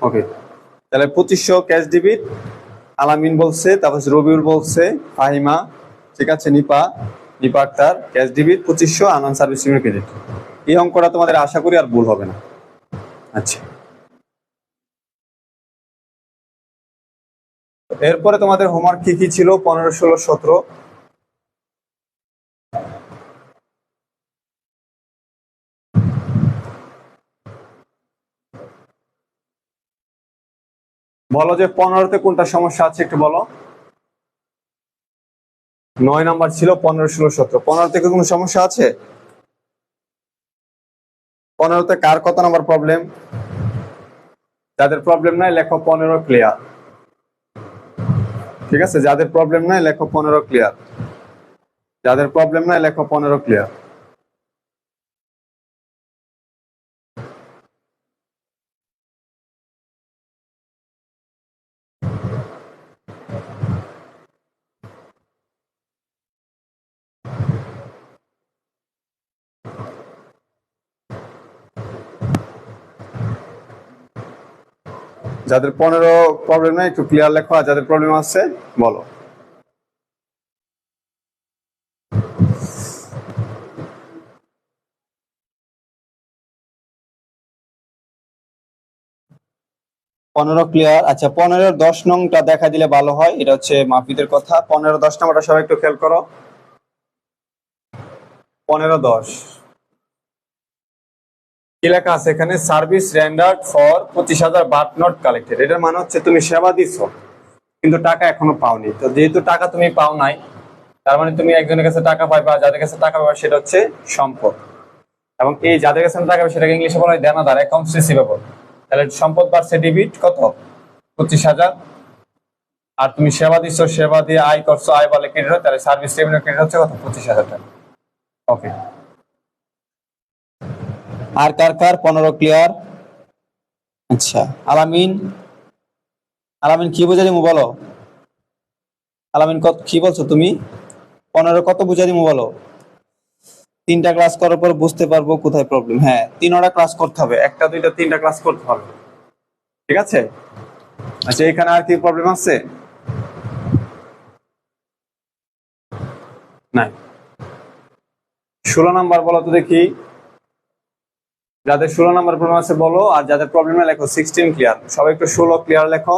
ওকে, তাহলে 2500 ক্যাশ ডেবিট, আলামিন বলছে, তারপর রবিউল বলছে, ফাহিমা, ঠিক আছে, নিপা আক্তার, ক্যাশ ডেবিট 2500, আনন্দ সার্ভিস ক্রেডিট। এই অঙ্কটা তোমাদের আশা করি আর ভুল হবে না। আচ্ছা, এরপরে তোমাদের হোমওয়ার্ক কি কি ছিল? 15, 16, 17। বলো যে 15তে কোনটা সমস্যা আছে একটু বলো। 9 নাম্বার ছিল 15, 16, 17। 15 থেকে কোনো সমস্যা আছে? 15তে কার কত নাম্বার প্রবলেম? যাদের প্রবলেম নাই লেখো 15 ক্লিয়ার। ঠিক আছে, যাদের প্রবলেম নাই লেখো 15 ক্লিয়ার। যাদের প্রবলেম নাই লেখো 15 ক্লিয়ার। যাদের 15 প্রবলেম নাই একটু ক্লিয়ার লেখো, আর যাদের প্রবলেম আছে বলো। পনেরো ক্লিয়ার। আচ্ছা, 15-র 10 নংটা দেখা দিলে ভালো হয়, এটা হচ্ছে মাহফিদের কথা। 15-10 নাম্বারটা সবাই একটু খেয়াল করো। 15-10 কি লেখা আছে এখানে? Service rendered for 25,000 but not collected. এটার মানে হচ্ছে তুমি সেবা দিছো কিন্তু টাকা এখনো পাওনি। তো যেহেতু টাকা তুমি পাও নাই, তার মানে তুমি একজনের কাছে টাকা পাইবা, যাদের কাছে টাকা পাবা সেটা হচ্ছে সম্পদ। এবং এই যাদের কাছে টাকা পাবে সেটাকে ইংলিশে বলা হয় দেনাদার, অ্যাকাউন্টস রিসিভেবল। তাহলে সম্পদ বাড়ছে ডেবিট কত? 25,000। আর তুমি সেবা দিচ্ছ, সেবা দিয়ে আয় করছো, আয় বলে ক্রেডিট হয়, তাহলে সার্ভিস রেভিনিউ ক্রেডিট হচ্ছে কত? 25,000 টাকা। ওকে, আর কার কার 15 ক্লিয়ার? আচ্ছা, আলামিন, আলামিন কি বুঝা দিমু বলো? আলামিন কত কি বলছো তুমি? 15 কত বুঝা দিমু বলো? 3টা ক্লাস করার পর বুঝতে পারবো কোথায় প্রবলেম। হ্যাঁ, 3টা ক্লাস করতে হবে, 1টা 2টা 3টা ক্লাস করতে হবে। ঠিক আছে। আচ্ছা, এখানে আর কি প্রবলেম আছে? নাই। 16 নাম্বার বলো তো দেখি। যাদের 16 নাম্বার প্রবলেম আছে বলো, আর যাদের প্রবলেম না লেখো 16 ক্লিয়ার। সবাই একটু 16 ক্লিয়ার লেখো।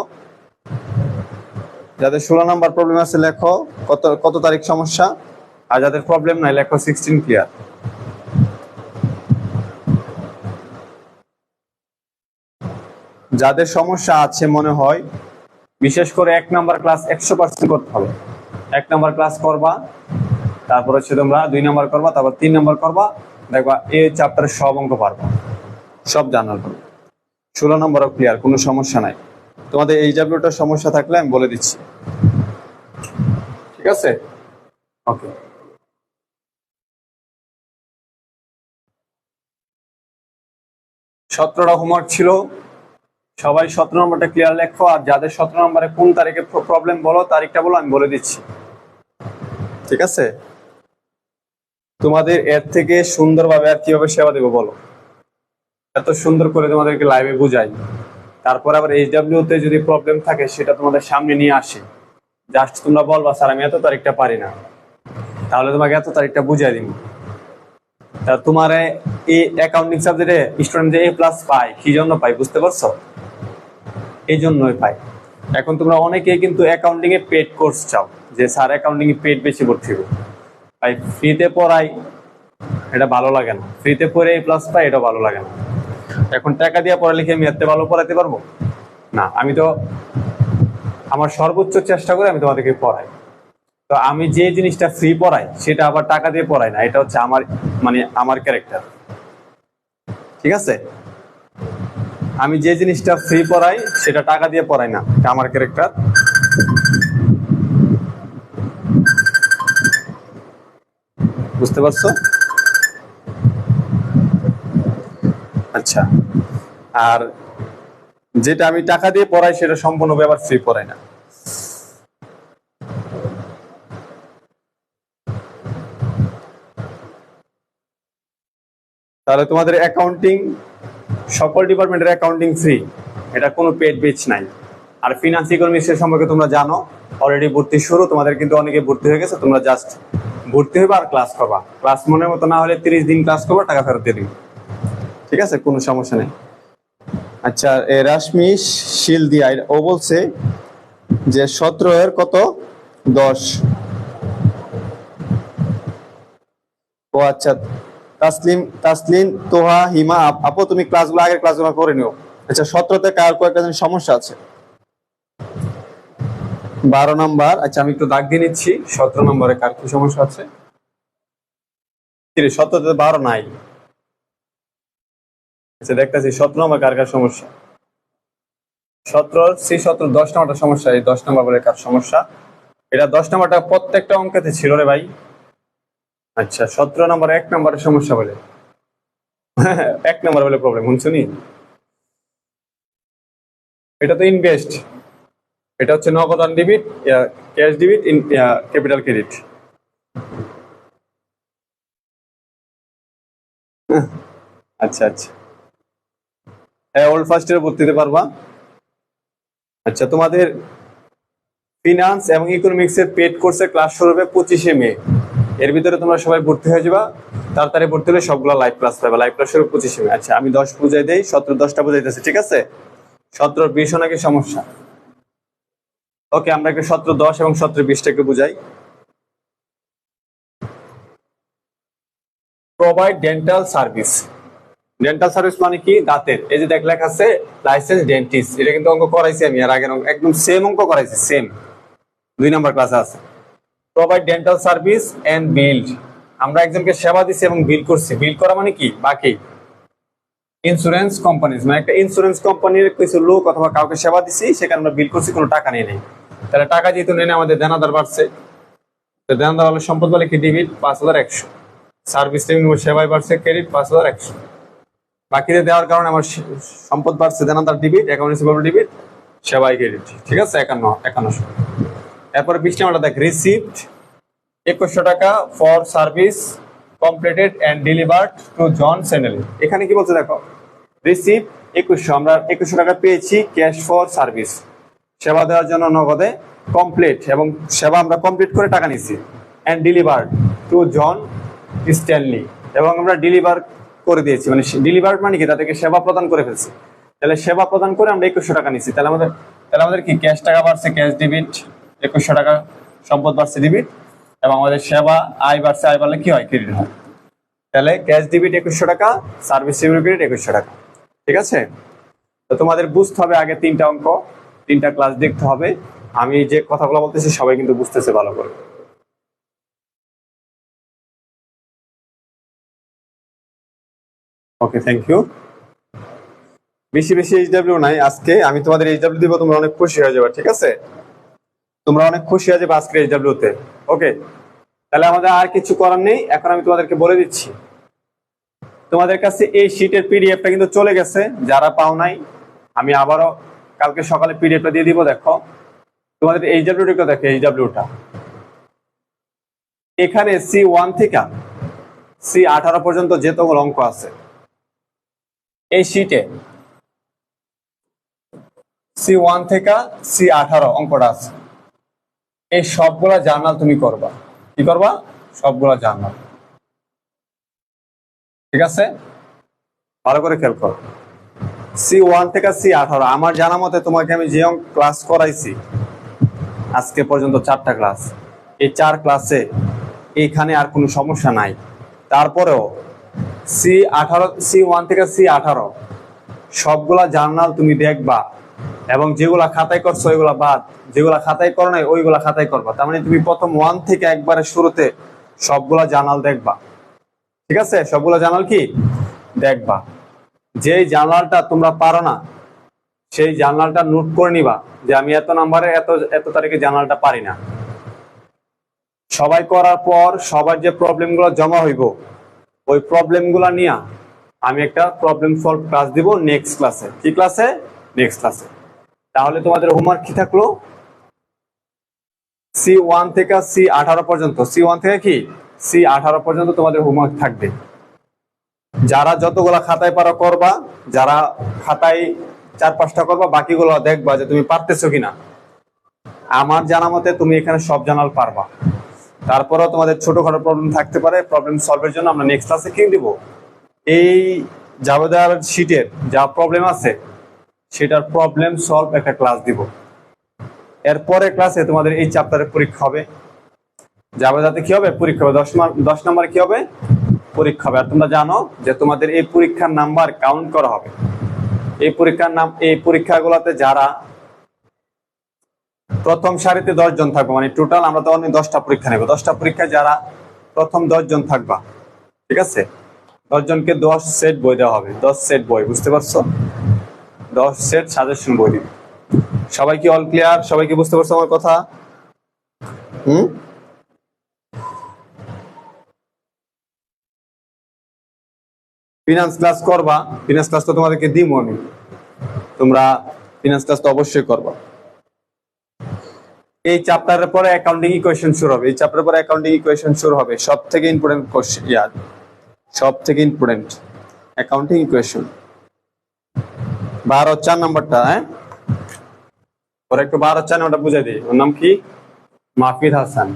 যাদের 16 নাম্বার প্রবলেম আছে লেখো কত কত তারিখ সমস্যা, আর যাদের প্রবলেম নাই লেখো 16 ক্লিয়ার। যাদের সমস্যা আছে মনে হয়, বিশেষ করে 1 নাম্বার ক্লাস 100% করতে হবে। 1 নাম্বার ক্লাস করবা, তারপর হচ্ছে তোমরা 2 নাম্বার করবা, তারপর 3 নাম্বার করবা, দেখবা এই চ্যাপ্টারের সব অঙ্ক পারবা, সব জানার পর। 16 নাম্বারও ক্লিয়ার, কোনো সমস্যা নাই। তোমাদের এই ডাব্লিউটার সমস্যা থাকলে আমি বলে দিচ্ছি। ঠিক আছে, ওকে। 17টা হোমওয়ার্ক ছিল, সবাই 17 নম্বরটা ক্লিয়ার লেখো। আর যাদের 17 নম্বরে কোন তারিখে প্রবলেম বলো, তারিখটা বলো, আমি বলে দিচ্ছি। ঠিক আছে, তোমাদের এর থেকে সুন্দরভাবে আর কিভাবে সেবা দেবো বলো? এত সুন্দর করে তোমাদেরকে লাইভে বুঝাই, তারপর আবার এইচডব্লিউ তে যদি প্রবলেম থাকে সেটা তোমাদের সামনে নিয়ে আসি। জাস্ট তোমরা বলবা স্যার আমি এত তারিখটা পারি না, তাহলে তোমাকে এত তারিখটা বুঝাই দিব। তা তোমার এই অ্যাকাউন্টিং সাবজেক্টে স্টুডেন্ট যে A+ পায়, কি জন্য পায় বুঝতে পারছো? এই জন্যই পায়। এখন তোমরা অনেকেই কিন্তু অ্যাকাউন্টিং এ পেড কোর্স চাও, যে স্যার অ্যাকাউন্টিং এ পেড বেশি ভর্তি হবে। ভাই ফ্রিতে পড়াই, এটা ভালো লাগে না। ফ্রিতে পড়ে A+ পাই, এটা ভালো লাগে না। এখন টাকা দিয়ে পড়ালেখে আমি এত ভালো পড়াতে পারবো না। আমি তো আমার সর্বোচ্চ চেষ্টা করে আমি তোমাদেরকে পড়াই। তো আমি যে জিনিসটা ফ্রি পড়াই সেটা আবার টাকা দিয়ে পড়াই না, এটা হচ্ছে আমার মানে আমার ক্যারেক্টার। ঠিক আছে, আমি যে জিনিসটা ফ্রি পড়াই সেটা টাকা দিয়ে পড়াই না, এটা আমার ক্যারেক্টার। বুঝতে পারছো? আচ্ছা, আর যেটা আমি টাকা দিয়ে পড়াই সেটা সম্পূর্ণভাবে আবার ফ্রি পড়াই না। তাহলে তোমাদের অ্যাকাউন্টিং, সকল ডিপার্টমেন্টের অ্যাকাউন্টিং ফ্রি, এটা কোনো পেড বেচ নাই। আর ফিনান্স ইকোনমিক্সের সম্পর্কে তোমরা জানো, অলরেডি ভর্তি শুরু, তোমাদের কিন্তু অনেকে ভর্তি হয়ে গেছে। তোমরা জাস্ট ভর্তি হইবা আর ক্লাস করবা। ক্লাস মনের মতো না হলে 30 দিন ক্লাস করবা, টাকা ফেরত দিয়ে দিবে। ঠিক আছে, কোনো সমস্যা নেই। আচ্ছা, রাশমি শিল দিয়া ও বলছে যে 17 এর কত 10। ও আচ্ছা, তাসলিম, তাসলিম, তোহা, হিমা আপু তুমি ক্লাসগুলো আগের ক্লাসগুলো করে নিও। আচ্ছা, 17তে কার কয়েকটা সমস্যা আছে? 12 নম্বর। আচ্ছা আমি একটু দাগ দিয়ে নিচ্ছি। 17 নম্বরে কার কি সমস্যা আছে? 17 12 নাই। আচ্ছা দেখতেছি 17 নম্বর কার কার সমস্যা। 10 নম্বরটা সমস্যা। এই 10 নম্বর বলে কার সমস্যা? এটা 10 নম্বরটা প্রত্যেকটা অঙ্কেতে ছিল রে ভাই। আচ্ছা 17 নম্বর 1 নম্বরের সমস্যা বলে 1 নম্বর বলে প্রবলেম শুনি। এটা তো ইনভেস্ট, এটা হচ্ছে নগদ on debit, cash debit, capital credit. আচ্ছা আচ্ছা, হ্যাঁ ওল্ড ফার্স্ট ইয়ারে ভর্তি হতে পারবা। আচ্ছা তোমাদের ফিনান্স এবং ইকোনমিক্স এর পেড কোর্সের ক্লাস শুরু হবে 25শে মে। এর ভিতরে তোমরা সবাই ভর্তি হয়ে যাবা। তাড়াতাড়ি ভর্তি হলে সবগুলো লাইভ ক্লাস পাবে। লাইভ ক্লাস শুরু 25শে মে। আচ্ছা আমি 10 বুঝাই দেই, 17 10টা বুঝাইতেছি, ঠিক আছে? 17 20 নাকি সমস্যা। ওকে আমরা একটু 17 10 এবং 17 20টা একটু বুঝাই। Provide dental service. Dental service মানে কি? দাঁতের। এই যে দেখ লেখা আছে লাইসেন্স ডেন্টিস্ট। এটা কিন্তু অঙ্ক করাইছি আমি এর আগের অঙ্ক, একদম সেম অঙ্ক করাইছি, সেম 2 নম্বর ক্লাসে আছে। Provide dental service and build. আমরা একজনকে সেবা দিছি এবং বিল করছি। বিল করা মানে কি? বাকি। ইন্স্যুরেন্স কোম্পানিজ মানে একটা ইন্স্যুরেন্স কোম্পানির কিছু লোক অথবা কাউকে সেবা দিছি, সেখানে আমরা বিল করছি, কোনো টাকা নিয়ে নেই। তাহলে টাকা যেহেতু নেই, আমাদের দেনাদার বাড়ছে। তো দেনাদার হলে সম্পদ বলে কি? ডেবিট 5100। সার্ভিস রেভিনিউ সেবায় বাড়ছে ক্রেডিট 5100। বাকিতে দেওয়ার কারণে আমার সম্পদ বাড়ছে, দেনাদার ডেবিট, অ্যাকাউন্ট রিসিভেবল ডেবিট, সেবায় ক্রেডিট, ঠিক আছে? 5100। এরপরে 20 নম্বরটা দেখ, রিসিভড 2100 টাকা for service completed and delivered to John Sandel. এখানে কি বলছে দেখো, রিসিভ 2100, আমরা 2100 টাকা পেয়েছি ক্যাশ ফর সার্ভিস, সেবা দেওয়ার জন্য নগদে, কমপ্লিট এবং সেবা আমরা কমপ্লিট করে টাকা নিছি, and delivered to John Stanley, এবং আমরা ডেলিভার করে দিয়েছি। মানে ডেলিভার মানে কি? তাদেরকে সেবা প্রদান করে ফেলছি। তাহলে সেবা প্রদান করে আমরা 2100 টাকা নিছি। তাহলে আমাদের কি ক্যাশ টাকা বাড়ছে, ক্যাশ ডেবিট 2100 টাকা, সম্পদ বাড়ছে ডেবিট, এবং আমাদের সেবা আয় বাড়ছে, আয় বাড়লে কি হয়? ক্রেডিট হয়। তাহলে ক্যাশ ডেবিট 2100 টাকা, সার্ভিস রেভিনিউ ক্রেডিট 2100 টাকা, ঠিক আছে? তো তোমাদের বুঝতে হবে আগে 3টা অঙ্ক, 3টা ক্লাস দেখতে হবে। আমি যে কথাগুলো বলতেছি সবাই কিন্তু বুঝতেছে ভালো করে। Okay thank you. বেশি বেশি এইচডব্লিউ নাই আজকে, আমি তোমাদের এইচডব্লিউ দিব, তোমরা অনেক খুশি হয়ে যাবে, ঠিক আছে? তোমরা অনেক খুশি হয়ে যাবে আজকে এইচডব্লিউ তে। ওকে, তাহলে আমাদের আর কিছু করার নেই। এখন আমি তোমাদেরকে বলে দিচ্ছি, তোমাদের কাছে এই শীটের পিডিএফটা কিন্তু চলে গেছে। যারা পাও নাই, আমি আবারও কালকে সকালে পিডিএফটা দিয়ে দিব। দেখো তোমাদের এইচডব্লিউটা দেখো, এইচডব্লিউটা এখানে C1 থেকে C18 পর্যন্ত যেতগুলো অঙ্ক আছে এই শীটে, C1 থেকে C18 অঙ্কটা আছে। এই সবগুলা জার্নাল তুমি করবা। কি করবা? সবগুলা জার্নাল, ঠিক আছে? ভালো করে খেয়াল করো। C1 থেকে C18 আমার জানা মতে তোমাকে আমি যে ক্লাস করাইছি আজকে পর্যন্ত 4টা ক্লাস, এই 4 ক্লাসে এখানে আর কোনো সমস্যা নাই। তারপরেও C1 থেকে C18 সবগুলা জার্নাল তুমি দেখবা, এবং যেগুলা খাতায় করছো ওইগুলা বাদ, যেগুলা খাতায় করো নাই ওইগুলা খাতায় করবা। তার মানে তুমি প্রথম 1 থেকে একবারে শুরুতে সবগুলা জার্নাল দেখবা, ঠিক আছে? সবগুলা জার্নাল কি দেখবা। যে জার্নালটা তোমরা পারো না সেই জার্নালটা নোট করে নিবা, যে আমি এত নাম্বারে এত এত তারিখে জার্নালটা পারি না। সবাই করার পর সবার যে প্রবলেমগুলো জমা হইব, ওই প্রবলেমগুলো নিয়ে আমি একটা প্রবলেম সলভ ক্লাস দিব নেক্সট ক্লাসে। কি ক্লাসে? নেক্সট ক্লাসে। তাহলে তোমাদের হোমওয়ার্ক কি থাকলো? C1 থেকে C18 পর্যন্ত, C1 থেকে কি C18 পর্যন্ত তোমাদের হোমওয়ার্ক থাকবে। যারা যতগুলা খাতায় পারো করবা, যারা খাতায় 4-5টা করবা, বাকিগুলো দেখবা যে তুমি পারতেছো কিনা। আমার জানা মতে তুমি এখানে সব জার্নাল পারবা। তারপরেও তোমাদের ছোটখাটো প্রবলেম থাকতে পারে, প্রবলেম সলভের জন্য আমরা নেক্সট ক্লাসে কি দিব, এই জাবেদার শীটের যা প্রবলেম আছে সেটার প্রবলেম সলভ একটা ক্লাস দিব। এরপরে ক্লাসে তোমাদের এই চ্যাপ্টারের পরীক্ষা হবে। জাবেদাতে কি হবে? পরীক্ষা হবে। 10 নম্বরে কি হবে? পরীক্ষা হবে। আর তোমরা জানো যে তোমাদের এই পরীক্ষার নাম্বার কাউন্ট করা হবে। এই পরীক্ষাগুলোতে যারা প্রথম সারিতে 10 জন থাকবো, মানে টোটাল আমরা তো অনেক 10টা পরীক্ষা নেব। 10টা পরীক্ষায় যারা প্রথম 10 জন থাকবা, ঠিক আছে, 10 জনকে 10 সেট বই দেওয়া হবে। 10 সেট বই, বুঝতে পারছো? 10 সেট সাজেশন বই দিবে। সবাই কি অল ক্লিয়ার? সবাই কি বুঝতে পারছো আমার কথা? ফিনান্স ক্লাস করবা? ফিনান্স ক্লাস তো তোমাদেরকে দিব আমি, তোমরা ফিনান্স ক্লাস তো অবশ্যই করবা। এই চ্যাপ্টারের পরে অ্যাকাউন্টিং ইকুয়েশন শুরু হবে। এই চ্যাপ্টারের পরে অ্যাকাউন্টিং ইকুয়েশন শুরু হবে। সব থেকে ইম্পর্টেন্ট কোশ্চেন, সব থেকে ইম্পর্টেন্ট অ্যাকাউন্টিং ইকুয়েশন 12 4 নাম্বারটা। হ্যাঁ, ওর একটু 12 4 নাম্বারটা বুঝাই দিই। ওর নাম কি? মাহফিজ হাসান।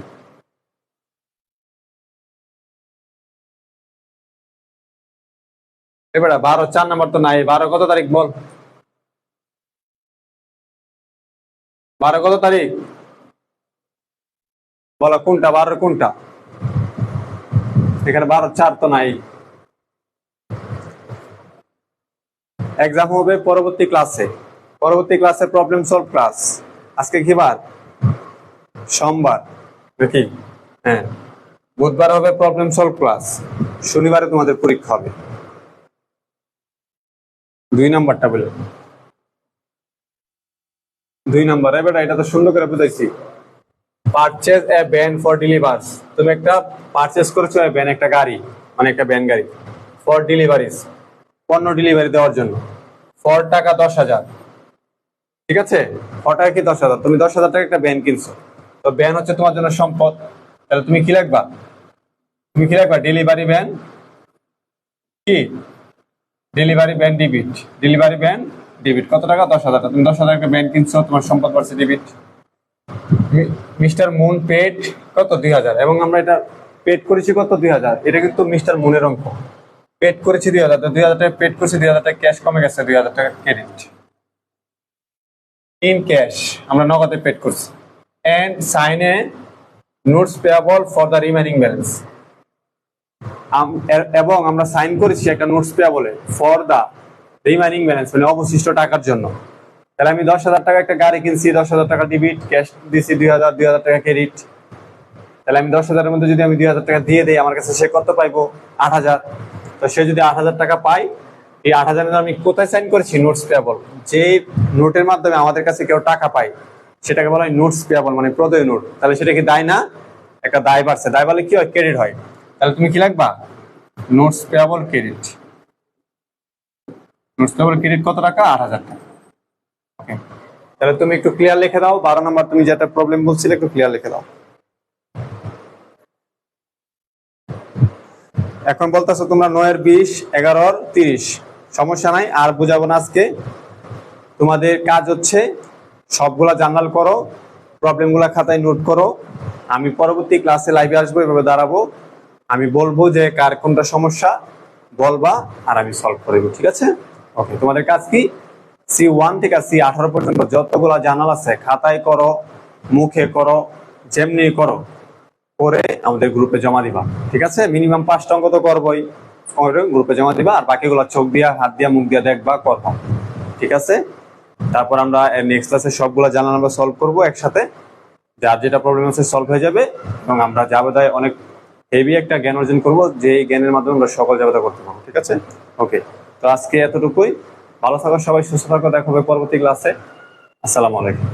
এবার 12 4 নাম্বার তো নাই। 12 কত তারিখ বল? 12 কত তারিখ বলো? কোনটা 12 কোনটা? এখানে 12 4 তো নাই। এক্সাম হবে পরবর্তী ক্লাসে। পরবর্তী ক্লাসে প্রবলেম সলভ ক্লাস। আজকে কি বার? সোমবার নাকি? হ্যাঁ, বুধবার হবে প্রবলেম সলভ ক্লাস, শনিবারে তোমাদের পরীক্ষা হবে। 2 নাম্বারটা বলে 2 নাম্বার। এবার এটা তো সুন্দর করে বুঝাইছি। Purchase a van for deliveries. তুমি একটা পারচেজ করেছো এ ভ্যান, একটা গাড়ি, মানে একটা ভ্যান গাড়ি, ফর ডেলিভারিজ, পণ্য ডেলিভারি দেওয়ার জন্য। ফর টাকা 10,000, ঠিক আছে? ফর টাকা কি 10,000? তুমি 10,000 টাকা একটা ভ্যান কিনছো, তো ভ্যান হচ্ছে তোমার জন্য সম্পদ। তাহলে তুমি কি লিখবা? তুমি কি লিখবা? ডেলিভারি ভ্যান কি? Delivery van debit. Delivery van debit কত টাকা? 10,000 টাকা। তুমি 10,000 একটা ভ্যান কিনছো, তোমার সম্পদ বাড়ছে ডেবিট। মিস্টার মুন পেড কত? 2,000। এবং আমরা এটা পেড করেছি কত? 2,000। এটা কিন্তু মিস্টার মুনের অঙ্ক। পেড করেছি 2,000, তো 2,000 টাকা পেড করেছি, 2,000 টাকা ক্যাশ কমে গেছে, 2,000 টাকা ক্রেডিট। ইন ক্যাশ আমরা নগদে পেড করছি। And sign a notes payable for the remaining balance. এবং আমরা সাইন করেছি একটা নোটস পেয়াবলে ফর দ্য রিমেনিং ব্যালেন্স, মানে অবশিষ্ট টাকার জন্য। তাহলে আমি 10,000 টাকা একটা গাড়ি কিনছি, 10,000 টাকা ডেবিট, ক্যাশ দিছি 2,000, 2,000 টাকা ক্রেডিট। তাহলে আমি 10,000-এর মধ্যে যদি আমি 2,000 টাকা দিয়ে দিই, আমার কাছে সে কত পাইবো? 8,000। তো সে যদি 8,000 টাকা পাই, এই 8,000 আমি কোথায় সাইন করেছি? Notes payable. যে নোটের মাধ্যমে আমাদের কাছে কেউ টাকা পায় সেটাকে বলা হয় নোটস পেয়াবল, মানে প্রদেয় নোট। তাহলে সেটা কি দায় না? একটা দায় বাড়ছে। দায় বলে কি হয়? ক্রেডিট হয়। তাহলে তুমি কি লিখবা? Notes payable credit. Notes payable credit কত টাকা? 8,000 টাকা। ওকে, তাহলে তুমি একটু ক্লিয়ার লিখে দাও। 12 নম্বর তুমি যেটা প্রবলেম বলছিলে একটু ক্লিয়ার লিখে দাও। এখন বলতেছো তোমরা 9 20 11 30। সমস্যা নাই, আর বুঝাবো না আজকে। তোমাদের কাজ হচ্ছে সবগুলা জার্নাল করো, প্রবলেমগুলা খাতায় নোট করো। আমি পরবর্তী ক্লাসে লাইভে আসবো, এভাবে দাঁড়াবো, আমি বলবো যে কার কোনটা সমস্যা বলবা, আর আমি সলভ করে দেবো, ঠিক আছে? ওকে, তোমাদের কাজ কি? C1 থেকে C18 পর্যন্ত যতগুলা জার্নাল আছে খাতায় করো, মুখে করো, যেমনি করো, করে আমাদের গ্রুপে জমা দিবা, ঠিক আছে? মিনিমাম 5টা অঙ্ক তো করবোই, গ্রুপে জমা দিবা। আর বাকিগুলো চোখ দিয়া, হাত দিয়া, মুখ দিয়া দেখবা, করবা, ঠিক আছে? তারপর আমরা নেক্সট ক্লাসে সবগুলা জার্নাল আমরা সলভ করবো একসাথে। যার যেটা প্রবলেম আছে সলভ হয়ে যাবে, এবং আমরা জাবেদায় অনেক হেভি একটা জ্ঞান অর্জন করবো, যে জ্ঞানের মাধ্যমে আমরা সকল জাবেদা করতে পারবো, ঠিক আছে? ওকে, তো আজকে এতটুকুই। ভালো থাকো সবাই, সুস্থ থাকো, দেখা হবে পরবর্তী ক্লাসে। আসসালামু আলাইকুম।